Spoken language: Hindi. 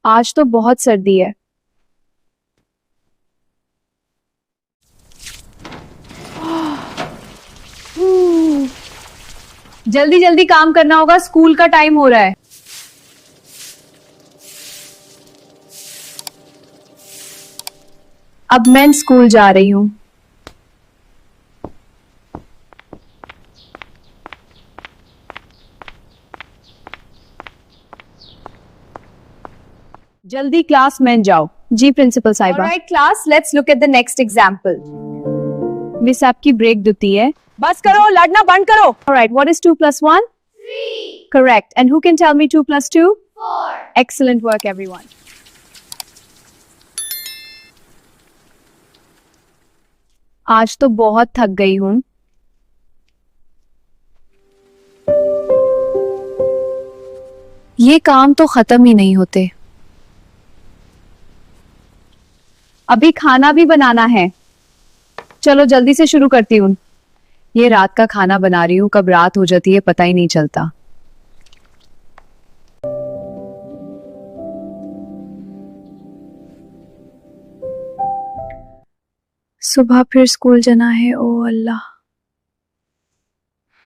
आज तो बहुत सर्दी है। जल्दी जल्दी काम करना होगा, स्कूल का टाइम हो रहा है। अब मैं स्कूल जा रही हूँ। जल्दी क्लास में जाओ। जी प्रिंसिपल साहिबा। All right class, let's look at the next example. Miss आपकी ब्रेक दुखती है। बस करो, लड़ना बंद करो। All right, what is 2 + 1? 3। Correct. And who can tell me 2 + 2? 4। Excellent work everyone. आज तो बहुत थक गई हूँ। ये काम तो खत्म ही नहीं होते। अभी खाना भी बनाना है। चलो जल्दी से शुरू करती हूँ। ये रात का खाना बना रही हूँ, कब रात हो जाती है पता ही नहीं चलता। सुबह फिर स्कूल जाना है, ओ अल्लाह।